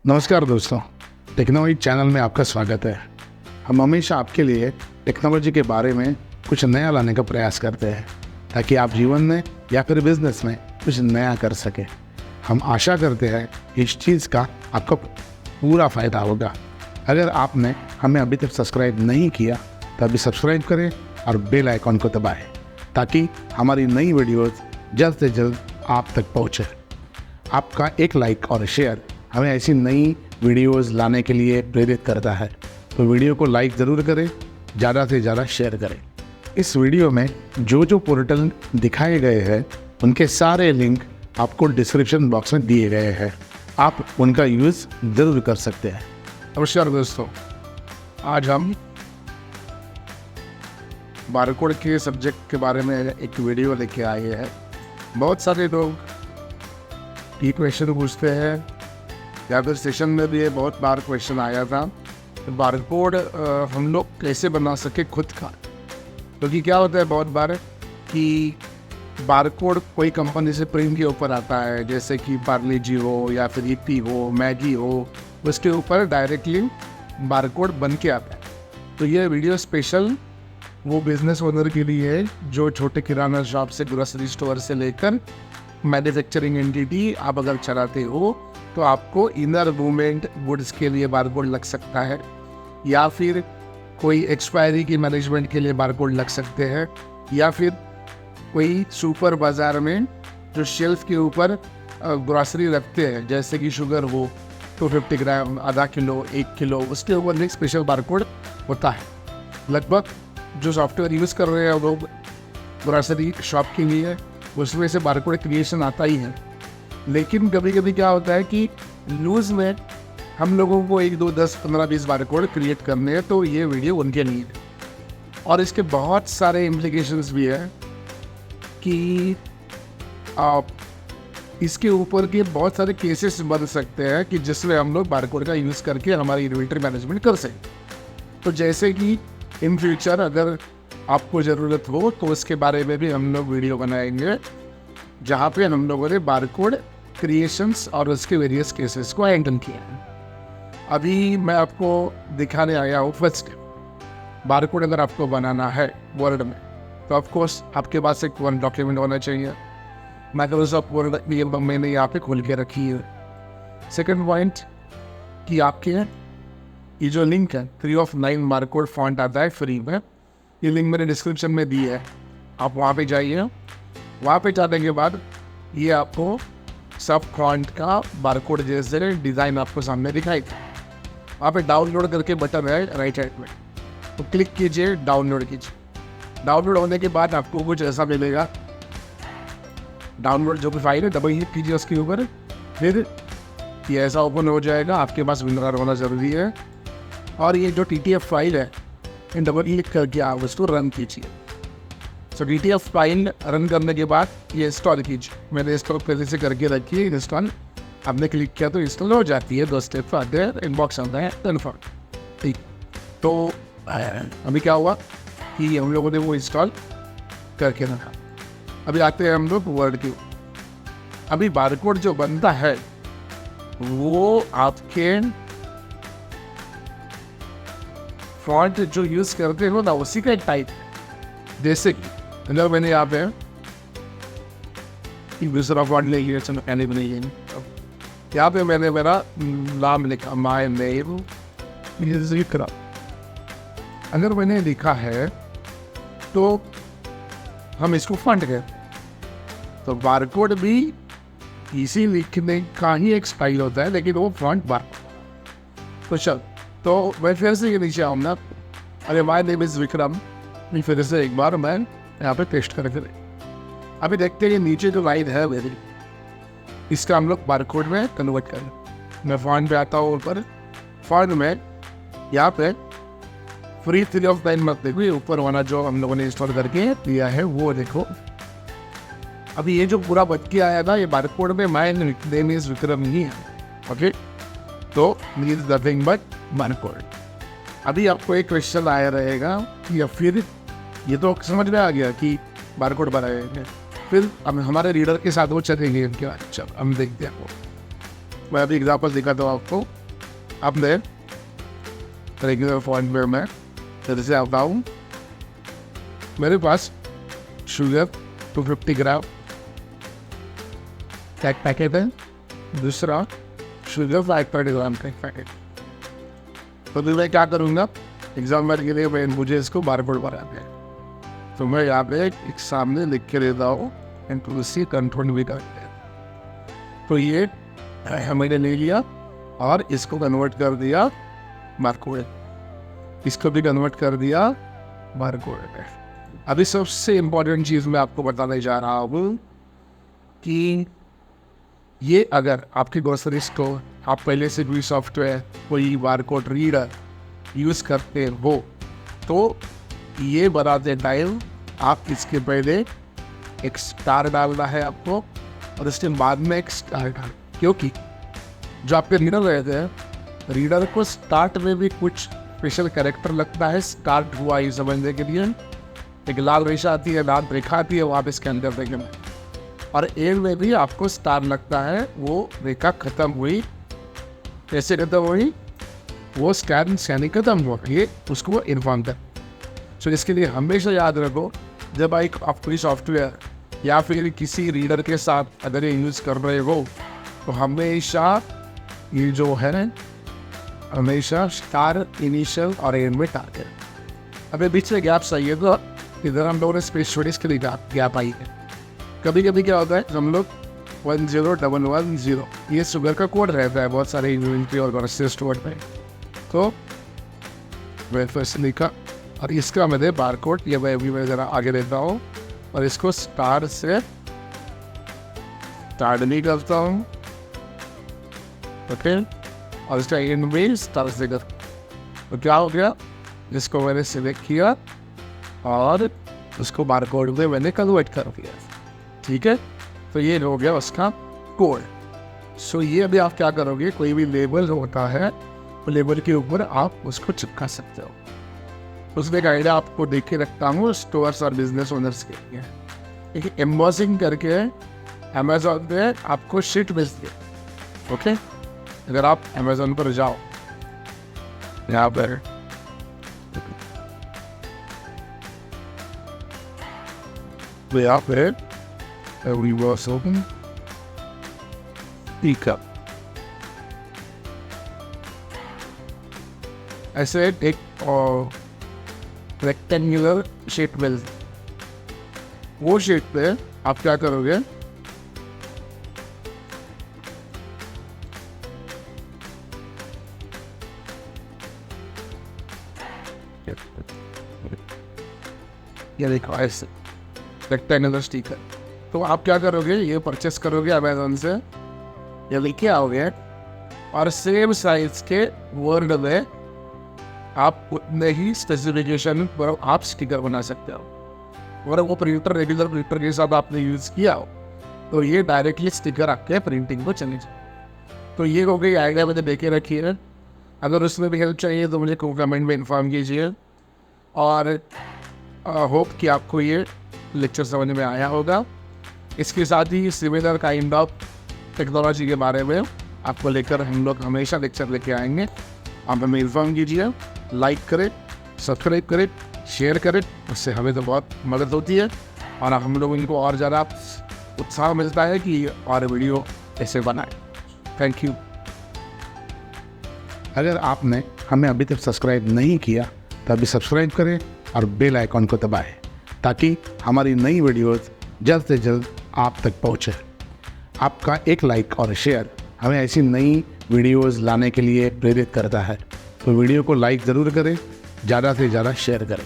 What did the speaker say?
नमस्कार दोस्तों, technology channel में आपका स्वागत है। हम हमेशा आपके लिए टेक्नोलॉजी के बारे में कुछ नया लाने का प्रयास करते हैं ताकि आप जीवन में या फिर बिजनेस में कुछ नया कर सकें। हम आशा करते हैं इस चीज़ का आपको पूरा फ़ायदा होगा। अगर आपने हमें अभी तक सब्सक्राइब नहीं किया तो अभी सब्सक्राइब करें और बेल आइकॉन को दबाएं ताकि हमारी नई वीडियोज़ जल्द से जल्द आप तक पहुँचे। आपका एक लाइक और शेयर हमें ऐसी नई वीडियोस लाने के लिए प्रेरित करता है, तो वीडियो को लाइक ज़रूर करें, ज़्यादा से ज़्यादा शेयर करें। इस वीडियो में जो पोर्टल दिखाए गए हैं उनके सारे लिंक आपको डिस्क्रिप्शन बॉक्स में दिए गए हैं, आप उनका यूज़ ज़रूर कर सकते हैं। नमस्कार दोस्तों, आज हम बारकोड के सब्जेक्ट के बारे में एक वीडियो लेके आए हैं। बहुत सारे लोग ये क्वेश्चन पूछते हैं या फिर सेशन में भी बहुत बार क्वेश्चन आया था, तो बारकोड हम लोग कैसे बना सके खुद का। क्योंकि क्या होता है बहुत बार कि बारकोड कोई कंपनी से प्रिंट के ऊपर आता है, जैसे कि पार्ले जी हो या फिर ईपी हो, मैगी हो, उसके ऊपर डायरेक्टली बारकोड बन के आता है। तो ये वीडियो स्पेशल वो बिज़नेस ओनर के लिए है जो छोटे किराना शॉप से, ग्रोसरी स्टोर से लेकर मैन्युफैक्चरिंग एंटिटी आप अगर चलाते हो तो आपको इनर मूवमेंट गुड्स के लिए बारकोड लग सकता है, या फिर कोई एक्सपायरी की मैनेजमेंट के लिए बारकोड लग सकते हैं, या फिर कोई सुपर बाज़ार में जो शेल्फ के ऊपर ग्रोसरी रखते हैं, जैसे कि शुगर हो 250 ग्राम, आधा किलो, 1 किलो, उसके ऊपर एक स्पेशल बारकोड होता है। लगभग जो सॉफ्टवेयर यूज़ कर रहे हैं लोग ग्रोसरी शॉप के लिए, उसमें से बारकोड क्रिएशन आता ही है। लेकिन कभी कभी क्या होता है कि लूज़ में हम लोगों को 1, 2, 10, 15, 20 बारकोड क्रिएट करने हैं, तो ये वीडियो उनके लिए है। और इसके बहुत सारे इम्प्लीकेशंस भी है कि आप इसके ऊपर के बहुत सारे केसेस बन सकते हैं कि जिसमें हम लोग बारकोड का यूज़ करके हमारी इन्वेंटरी मैनेजमेंट कर सकें। तो जैसे कि इन फ्यूचर अगर आपको ज़रूरत हो तो उसके बारे में भी हम लोग वीडियो बनाएंगे, जहाँ पे हम लोगों ने बारकोड क्रिएशंस और उसके वेरियस केसेस को हैंडल किया है। अभी मैं आपको दिखाने आया हूँ फर्स्ट बारकोड अगर आपको बनाना है वर्ड में, तो ऑफकोर्स आपके पास एक वन डॉक्यूमेंट होना चाहिए। माइक्रोसॉफ्ट वर्ड मैंने यहाँ पे खोल के रखी है। सेकेंड पॉइंट कि आपके ये जो लिंक है 3 of 9 बारकोड फॉन्ट आता है फ्री में, ये लिंक मैंने डिस्क्रिप्शन में दी है, आप वहाँ पे जाइए। वहाँ पे जाने के बाद ये आपको सब फॉन्ट का बारकोड जैसे डिज़ाइन आपको सामने दिखाई था। वहाँ पे डाउनलोड करके बटन है राइट साइड में, तो क्लिक कीजिए, डाउनलोड कीजिए। डाउनलोड होने के बाद आपको कुछ ऐसा मिलेगा। डाउनलोड जो भी फाइल है डबल क्लिक कीजिए उसके ऊपर, फिर ये ऐसा ओपन हो जाएगा। आपके पास विंडोर होना ज़रूरी है। और ये जो TTF फाइल है डबल क्लिक करके आप उसको रन कीजिए। सो TTF फाइल रन करने के बाद ये इंस्टॉल कीजिए। मैंने इंस्टॉल पहले से करके रखी है। इंस्टॉल आपने क्लिक किया तो इंस्टॉल हो जाती है। 2 स्टेप आते हैं, इनबॉक्स आता है, कन्फर्म। ठीक, तो अभी क्या हुआ कि हम लोगों ने वो इंस्टॉल करके रखा। अभी आते हैं हम लोग वर्ड के। अभी बारकोड जो बनता है वो आपके फॉन्ट जो यूज़ करते हो ना उसी का एक टाइप है। जैसे कि अगर मैंने यहाँ पे दूसरा फॉन्ट ले लिया, चलो पहले भी नहीं है, यहाँ पे मैंने मेरा नाम लिखा, माय नेम करा। अगर मैंने लिखा है तो हम इसको फॉन्ट कहें, तो बारकोड भी इसी लिखने का ही एक स्टाइल होता है, लेकिन वो फॉन्ट बार। तो चल, तो मैं फिर से ये नीचे आऊँगा, अरे माय नेम इज़ विक्रम, फिर से एक बार मैं यहाँ पे पेस्ट करके दे। अभी देखते हैं ये नीचे जो लाइन है मेरी, इसका हम लोग बारकोड में कन्वर्ट करें। मैं फॉन्ट पे आता हूँ ऊपर, फॉन्ट में यहाँ पे फ्री 3 of 9 मत देखो, ये ऊपर वाला जो हम लोगों ने इंस्टॉल करके दिया है वो देखो। अभी ये जो पूरा बच के आया था ये बारकोड में माय नेम इज़ विक्रम ही है। ओके, तो मीन्स नथिंग बट बारकोड। अभी आपको एक क्वेश्चन आया रहेगा कि या फिर ये तो समझ में आ गया कि बारकोड बनाएंगे, फिर हम हमारे रीडर के साथ वो चलेंगे क्या। अच्छा, हम देखते हैं वो मैं अभी एग्जाम्पल दिखाता हूँ आपको। अपने रेगुलर फॉर्म में मैं जैसे से आता हूँ, मेरे पास शुगर 250 ग्राम का एक पैकेट है, दूसरा शुगर 530 ग्राम का एक पैकेट। तो मैं क्या करूँगा, एग्जाम्पल के लिए मुझे इसको बारकोड बनाना है, तो मैं यहाँ पे एक सामने लिख के देता हूँ एंड टू उसी कंट्रोल भी करते हैं। तो ये मैंने ले लिया और इसको कन्वर्ट कर दिया बारकोड, इसको भी कन्वर्ट कर दिया बारकोड में। अभी सबसे इम्पोर्टेंट चीज़ मैं आपको बताने जा रहा हूँ कि ये अगर आपके ग्रोसरी स्टोर आप पहले से कोई सॉफ्टवेयर कोई बारकोड रीडर यूज़ करते हो, तो ये बनाते टाइम आप इसके पहले एक स्टार डालना है आपको और उसके बाद में एक स्टार डाल, क्योंकि जो आपके रीडर रहते हैं, रीडर को स्टार्ट में भी कुछ स्पेशल कैरेक्टर लगता है स्टार्ट हुआ ये समझने के लिए। एक लाल रेखा आती है, लाल रेखा आती है वहाँ पे इसके अंदर देखने में, और एंड में भी आपको स्टार लगता है, वो रेखा खत्म हुई, कैसे खत्म हुई, वो स्कैनिंग खत्म हुआ, ये उसको इन्फॉर्म कर। सो इसके लिए हमेशा याद रखो, जब आप कोई सॉफ्टवेयर या फिर किसी रीडर के साथ अगर ये यूज़ कर रहे हो, तो हमेशा ये जो है हमेशा स्टार इनिशियल और एंड में टारगेट। अभी बीच में गैप सही है, तो इधर हम लोगों ने स्पेस छोड़ी, इसके लिए गैप आई है। कभी कभी क्या होता है, हम लोग 10110 ये शुगर का कोड रहता है बहुत सारे इन्वेंट्री और ग्रोसरी स्टोर पे, तो वैसे लिखा और इसका मैंने बारकोड ये मैं ज़रा आगे देता हूँ और इसको स्टार से स्टार्ट नहीं करता हूँ, ओके, और इसका एंड में स्टार से कर। तो क्या हो गया, इसको मैंने सिलेक्ट किया और उसको बारकोड में मैंने कन्वर्ट कर दिया, ठीक है। तो ये हो गया उसका कोड। सो ये अभी आप क्या करोगे, कोई भी लेबल होता है, वो लेबल के ऊपर आप उसको चिपका सकते हो। उसमें एक आइडिया आपको देख के रखता हूँ स्टोर्स और बिजनेस ओनर्स के लिए। एक एम्बॉसिंग करके अमेजोन पे आपको शीट मिलती है, ओके। अगर आप अमेजोन पर जाओ, यहाँ पर तो यहाँ पे reverse open teacup, ऐसे एक रेक्टेंगुलर शीट मिलती, वो शीट पे आप क्या करोगे, ये देखो ऐसे रेक्टेंगुलर स्टिकर। तो आप क्या करोगे, ये परचेस करोगे अमेजोन से, ये लेके आओगे और सेम साइज के वर्ड में आप उतने ही स्पेसिफिकेशन पर आप स्टिकर बना सकते हो। और वो प्रिंटर रेगुलर प्रिंटर के साथ आपने यूज़ किया हो, तो ये डायरेक्टली स्टिकर आपके प्रिंटिंग को चले जाए। तो ये हो गई आइडिया, मैंने देखे रखी है। अगर उसमें भी हेल्प चाहिए तो मुझे कमेंट में इन्फॉर्म कीजिए, और होप कि आपको ये लेक्चर समझ में आया होगा। इसके साथ ही सिमिलर काइंड ऑफ टेक्नोलॉजी के बारे में आपको लेकर हम लोग हमेशा लेक्चर लेके आएंगे। आप हमें इन्फॉर्म कीजिए, लाइक करें, सब्सक्राइब करें, शेयर करें, उससे हमें तो बहुत मदद होती है और हम लोग इनको और ज़्यादा उत्साह मिलता है कि और वीडियो ऐसे बनाएं। Thank you. अगर आपने हमें अभी तक सब्सक्राइब नहीं किया तो अभी सब्सक्राइब करें और बेल आइकॉन को दबाएं, ताकि हमारी नई वीडियोस जल्द से जल्द आप तक पहुंचे। आपका एक लाइक और शेयर हमें ऐसी नई वीडियोस लाने के लिए प्रेरित करता है। तो वीडियो को लाइक ज़रूर करें, ज़्यादा से ज़्यादा शेयर करें।